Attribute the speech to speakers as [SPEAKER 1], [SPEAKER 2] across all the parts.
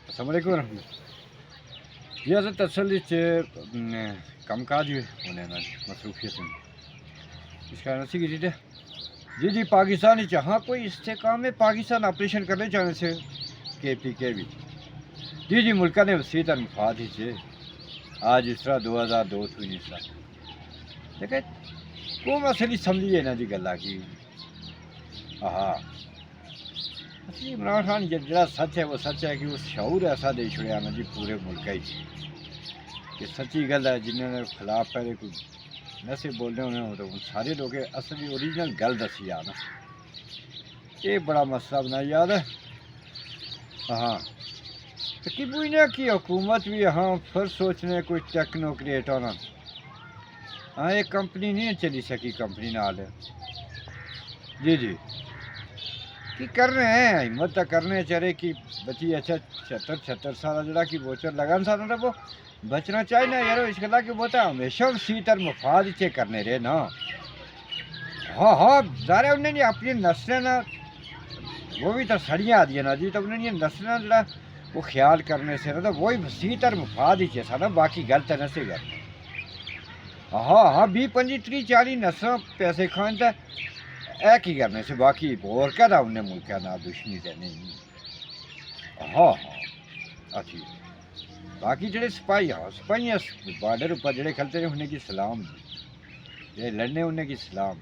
[SPEAKER 1] السلام علیکم ورحمۃ اللہ جی حضرت اصل کم کاج ہونے نا مصروفیت میں اس کا نسی کی جی پاکستان ہاں کوئی استحکام میں پاکستان آپریشن کرنے چاہنے سے کے بھی جی ملکہ نے وسیع تر مفاد ہی سے آج اس طرح 2002 تھی نہیں سا دیکھے کو مسئلہ سمجھیے نا جی گلا کی ہاں عمران خان جڑا سچ ہے وہ سچ ہے کہ وہ شعور ایسا دے چھڑیا نا جی پورے ملک ہی کہ سچی گل ہے جنہوں نے خلاف پہلے کوئی نشے بولنے ہونے ہو تو سارے لوگ اصل اوریجنل گل دسی آ نا یہ بڑا مسئلہ بنا یاد ہے ہاں تو کہ بوجھنا کی حکومت بھی ہاں پھر سوچنے کوئی ٹیکنو کریٹ ہونا ہاں ایک کمپنی نہیں چلی سکی کمپنی نال جی کی کر رہے ہیں ہمت تو کرنے چرے کہ بچی اچھا 76 سال جڑا کہ بوچر لگن سا نا وہ بچنا چاہیے نا یار اس گلا کہ وہ تو ہمیشہ اسی طرح مفاد چے کرنے رہے نا ہاں ظاہر انہیں نے اپنی نسلیں نا وہ بھی تو سڑیاں آدی نا جی تو انہیں نے نسلیں جڑا وہ خیال کرنے سے نا تو وہی اسی طرح مفاد ہی چے سا نا باقی غلط ہے سے گل ہاں 20 25 30 40 نسل پیسے کھان تو ایک ہی کرنے سے باقی اور کیا تھا انہیں ملک نہ دشمنی سے نہیں ہاں اچھی باقی جڑے سپاہی بارڈر اوپر جڑے کھلتے ہیں انہیں کی سلام جڑے لڑنے انہیں کی سلام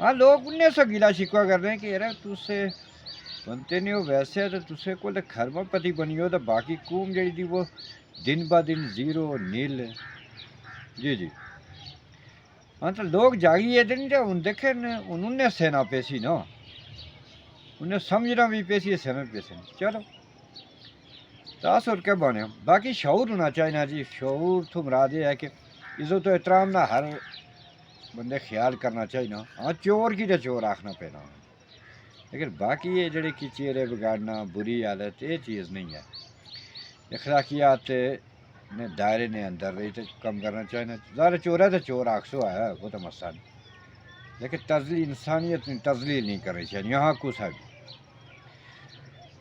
[SPEAKER 1] ہاں لوگ انہیں سے گلا شکوا کر رہے ہیں کہ یار تسے بنتے نہیں ہو ویسے تو تسے کو خرما پتی بنی ہو تو باقی قوم جڑی تھی وہ دن با دن زیرو نیل جی ہاں تو لوگ جاگیے دن جو ان دیکھیں انہوں نے سینا پیسی نا انہیں سمجھنا بھی پیسی سینا پیسے چلو تاثر کیا بنے باقی شعور ہونا چاہیے نا جی شعور تو مراد یہ ہے کہ عزت و احترام نہ ہر بندے خیال کرنا چاہیے نا ہاں چور کی تو چور آخنا پینا لیکن باقی یہ جڑے کی چہرے بگاڑنا بری حالت یہ چیز نہیں ہے اخلاقیات نے دائرے نے اندر رہی تو کم کرنا چاہیے ظاہر چور ہے تو چور آخسو ہے وہ تو مسئلہ نہیں لیکن تزلیل انسانیت تزلیل نہیں کرنی چاہیے یہاں کو سب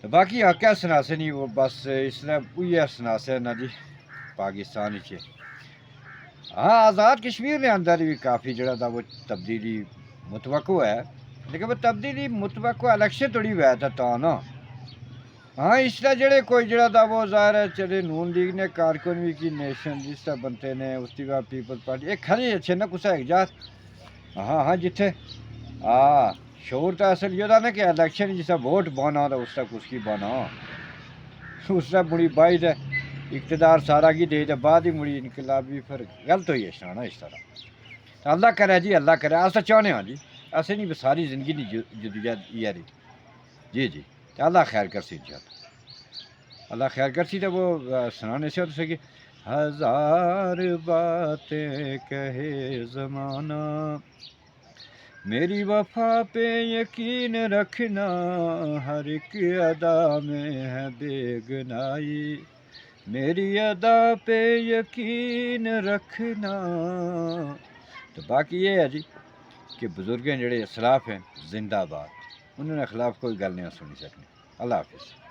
[SPEAKER 1] تو باقی کیا سناسے نہیں وہ بس اس نے وہی سناسے نا جی پاکستان چ ہاں آزاد کشمیر نے اندر بھی کافی جڑا تھا وہ تبدیلی متوقع ہے لیکن وہ تبدیلی متوقع الیکشن تھوڑی ہوا تھا نا ہاں اس طرح جڑے کوئی جڑا تھا وہ ظاہر ہے چلے نون لیگ نے کارکن بھی کی نیشن جس طرح بنتے نے اس کے بعد پیپلز پارٹی ایک کھڑی اچھے نا کسا ایک جات ہاں جتھے شعور تو اصل یہ تھا نا کہ الیکشن جس طرح ووٹ بانا تھا اس تک اس کی بانا اس طرح مڑی بائی دے اقتدار سارا کی دے تو بعد ہی مڑی انقلابی پھر غلط ہوئی ہے نا اس طرح تو اللہ کرے جی اللہ کرے اصل چاہنے ہاں جی ایسے نہیں ساری زندگی نہیں جدوجہد یہ رہی جی تو اللہ خیر کر سی اللہ خیر کر سی تو وہ سنانے سے تو کہ ہزار باتیں کہے زمانہ میری وفا پہ یقین رکھنا ہر ایک ادا میں ہے بے گنائی میری ادا پہ یقین رکھنا تو باقی یہ ہے جی کہ بزرگیں جڑے اسلاف ہیں زندہ باد انہوں نے خلاف کوئی گل نہیں سنی سکنی اللہ حافظ